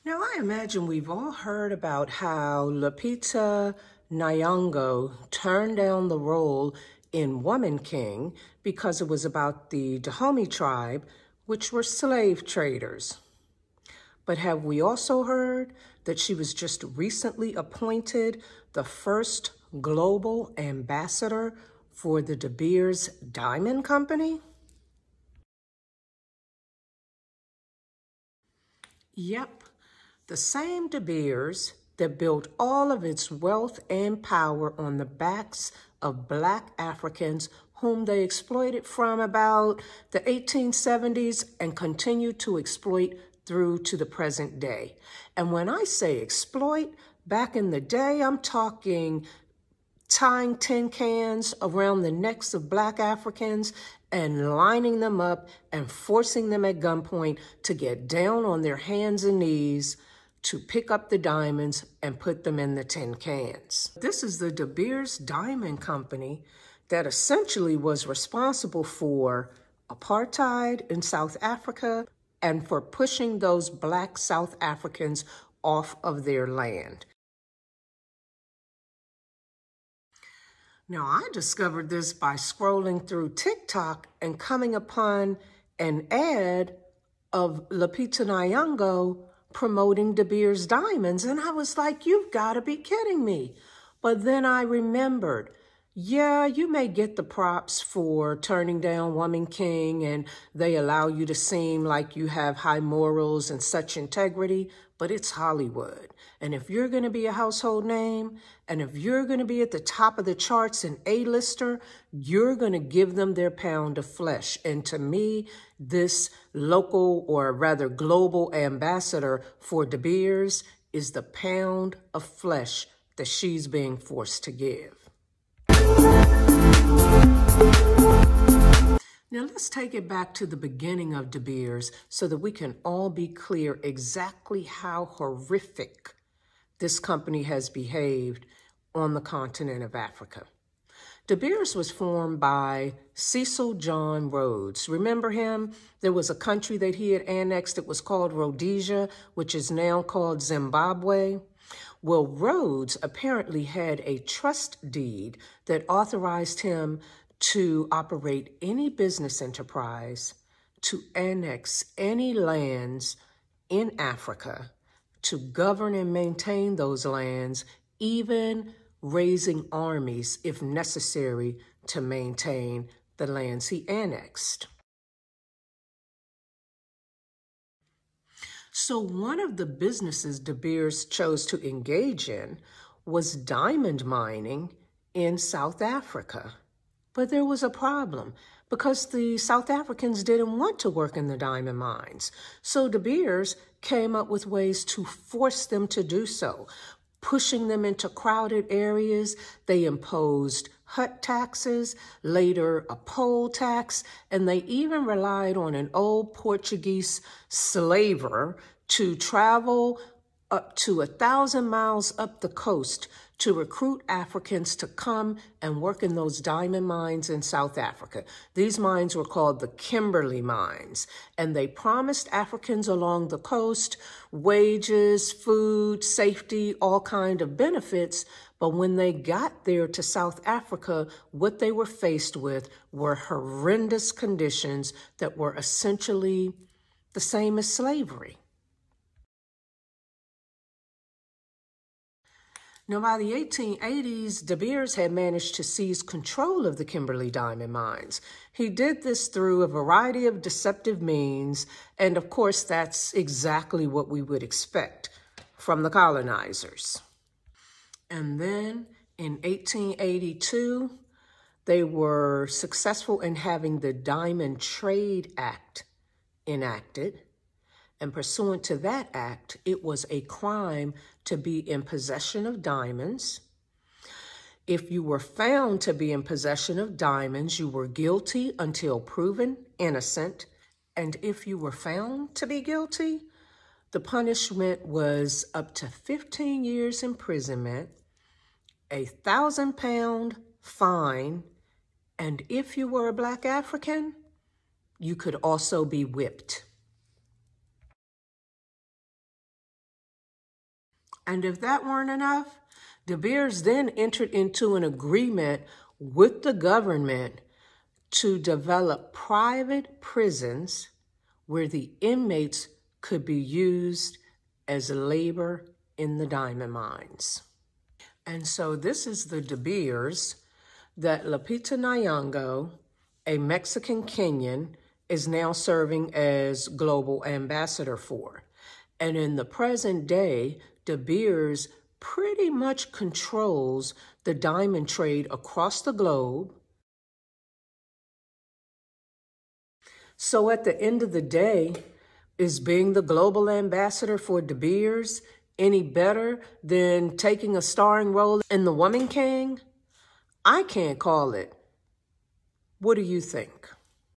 Now, I imagine we've all heard about how Lupita Nyong'o turned down the role in Woman King because it was about the Dahomey tribe, which were slave traders. But have we also heard that she was just recently appointed the first global ambassador for the DeBeers Diamond Company? Yep. The same De Beers that built all of its wealth and power on the backs of Black Africans whom they exploited from about the 1870s and continue to exploit through to the present day. And when I say exploit, back in the day, I'm talking tying tin cans around the necks of Black Africans and lining them up and forcing them at gunpoint to get down on their hands and knees to pick up the diamonds and put them in the tin cans. This is the DeBeers Diamond Company that essentially was responsible for apartheid in South Africa and for pushing those Black South Africans off of their land. Now, I discovered this by scrolling through TikTok and coming upon an ad of Lupita Nyong'o promoting DeBeers Diamonds, and I was like, you've got to be kidding me. But then I remembered, yeah, you may get the props for turning down Woman King, and they allow you to seem like you have high morals and such integrity, but it's Hollywood. And if you're going to be a household name, and if you're going to be at the top of the charts and A-lister, you're going to give them their pound of flesh. And to me, this local, or rather global ambassador for De Beers is the pound of flesh that she's being forced to give. Now let's take it back to the beginning of De Beers so that we can all be clear exactly how horrific this company has behaved on the continent of Africa. De Beers was formed by Cecil John Rhodes. Remember him? There was a country that he had annexed. It was called Rhodesia, which is now called Zimbabwe. Well, Rhodes apparently had a trust deed that authorized him to operate any business enterprise, to annex any lands in Africa, to govern and maintain those lands, even raising armies if necessary to maintain the lands he annexed. So one of the businesses De Beers chose to engage in was diamond mining in South Africa. But there was a problem because the South Africans didn't want to work in the diamond mines. So De Beers came up with ways to force them to do so, pushing them into crowded areas. They imposed hut taxes, later a poll tax, and they even relied on an old Portuguese slaver to travel up to 1,000 miles up the coast to recruit Africans to come and work in those diamond mines in South Africa. These mines were called the Kimberley mines, and they promised Africans along the coast wages, food, safety, all kind of benefits. But when they got there to South Africa, what they were faced with were horrendous conditions that were essentially the same as slavery. Now, by the 1880s, De Beers had managed to seize control of the Kimberley diamond mines. He did this through a variety of deceptive means, and of course, that's exactly what we would expect from the colonizers. And then in 1882, they were successful in having the Diamond Trade Act enacted. And pursuant to that act, it was a crime to be in possession of diamonds. If you were found to be in possession of diamonds, you were guilty until proven innocent. And if you were found to be guilty, the punishment was up to 15 years imprisonment, a 1,000-pound fine, and if you were a Black African, you could also be whipped. And if that weren't enough, DeBeers then entered into an agreement with the government to develop private prisons where the inmates could be used as labor in the diamond mines. And so this is the DeBeers that Lupita Nyong'o, a Mexican Kenyan, is now serving as global ambassador for. And in the present day, DeBeers pretty much controls the diamond trade across the globe. So at the end of the day, is being the global ambassador for DeBeers any better than taking a starring role in The Woman King? I can't call it. What do you think?